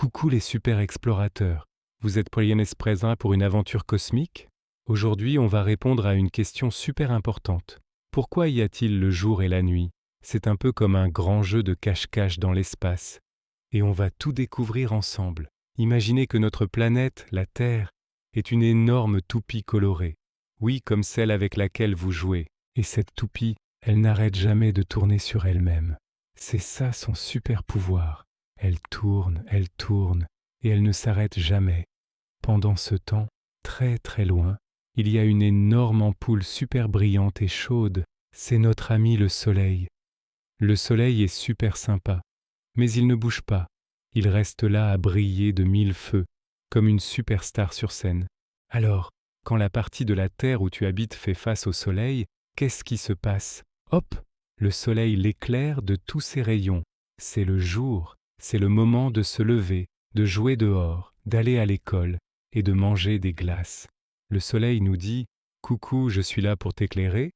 Coucou les super explorateurs, vous êtes présents pour une aventure cosmique? Aujourd'hui, on va répondre à une question super importante. Pourquoi y a-t-il le jour et la nuit? C'est un peu comme un grand jeu de cache-cache dans l'espace. Et on va tout découvrir ensemble. Imaginez que notre planète, la Terre, est une énorme toupie colorée. Oui, comme celle avec laquelle vous jouez. Et cette toupie, elle n'arrête jamais de tourner sur elle-même. C'est ça son super pouvoir. Elle tourne, et elle ne s'arrête jamais. Pendant ce temps, très très loin, il y a une énorme ampoule super brillante et chaude. C'est notre ami le Soleil. Le Soleil est super sympa, mais il ne bouge pas. Il reste là à briller de 1000 feux, comme une superstar sur scène. Alors, quand la partie de la Terre où tu habites fait face au Soleil, qu'est-ce qui se passe? Hop! Le Soleil l'éclaire de tous ses rayons. C'est le jour. C'est le moment de se lever, de jouer dehors, d'aller à l'école et de manger des glaces. Le soleil nous dit « Coucou, je suis là pour t'éclairer ».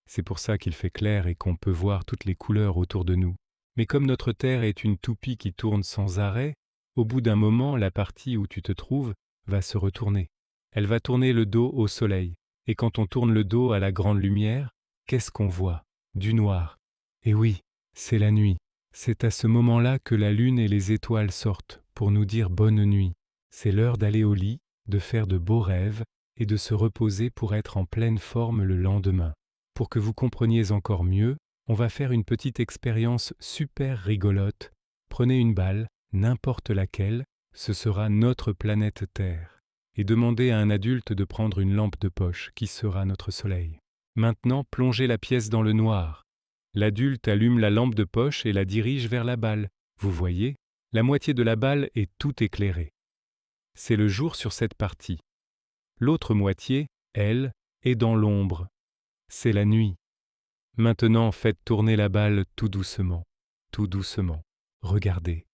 C'est pour ça qu'il fait clair et qu'on peut voir toutes les couleurs autour de nous. Mais comme notre Terre est une toupie qui tourne sans arrêt, au bout d'un moment, la partie où tu te trouves va se retourner. Elle va tourner le dos au soleil. Et quand on tourne le dos à la grande lumière, qu'est-ce qu'on voit? Du noir. Et oui, c'est la nuit. C'est à ce moment-là que la lune et les étoiles sortent pour nous dire bonne nuit. C'est l'heure d'aller au lit, de faire de beaux rêves et de se reposer pour être en pleine forme le lendemain. Pour que vous compreniez encore mieux, on va faire une petite expérience super rigolote. Prenez une balle, n'importe laquelle, ce sera notre planète Terre. Et demandez à un adulte de prendre une lampe de poche qui sera notre soleil. Maintenant, plongez la pièce dans le noir. L'adulte allume la lampe de poche et la dirige vers la balle. Vous voyez, la moitié de la balle est tout éclairée. C'est le jour sur cette partie. L'autre moitié, elle, est dans l'ombre. C'est la nuit. Maintenant, faites tourner la balle tout doucement, tout doucement. Regardez,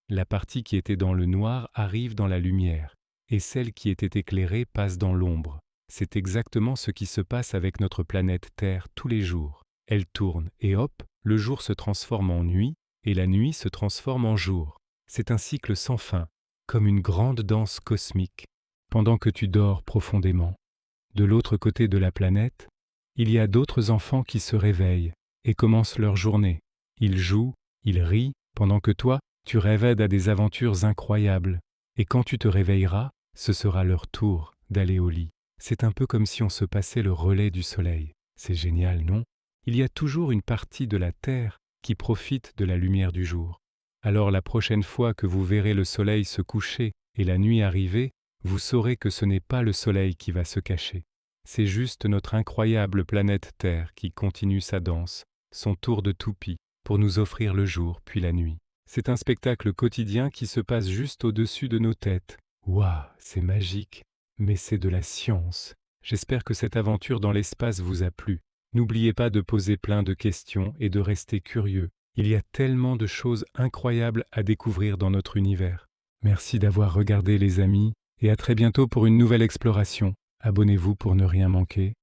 la partie qui était dans le noir arrive dans la lumière, et celle qui était éclairée passe dans l'ombre. C'est exactement ce qui se passe avec notre planète Terre tous les jours. Elle tourne et hop, le jour se transforme en nuit et la nuit se transforme en jour. C'est un cycle sans fin, comme une grande danse cosmique, pendant que tu dors profondément. De l'autre côté de la planète, il y a d'autres enfants qui se réveillent et commencent leur journée. Ils jouent, ils rient, pendant que toi, tu rêves à des aventures incroyables. Et quand tu te réveilleras, ce sera leur tour d'aller au lit. C'est un peu comme si on se passait le relais du soleil. C'est génial, non? Il y a toujours une partie de la Terre qui profite de la lumière du jour. Alors la prochaine fois que vous verrez le soleil se coucher et la nuit arriver, vous saurez que ce n'est pas le soleil qui va se cacher. C'est juste notre incroyable planète Terre qui continue sa danse, son tour de toupie, pour nous offrir le jour puis la nuit. C'est un spectacle quotidien qui se passe juste au-dessus de nos têtes. Waouh, c'est magique, mais c'est de la science. J'espère que cette aventure dans l'espace vous a plu. N'oubliez pas de poser plein de questions et de rester curieux. Il y a tellement de choses incroyables à découvrir dans notre univers. Merci d'avoir regardé les amis et à très bientôt pour une nouvelle exploration. Abonnez-vous pour ne rien manquer.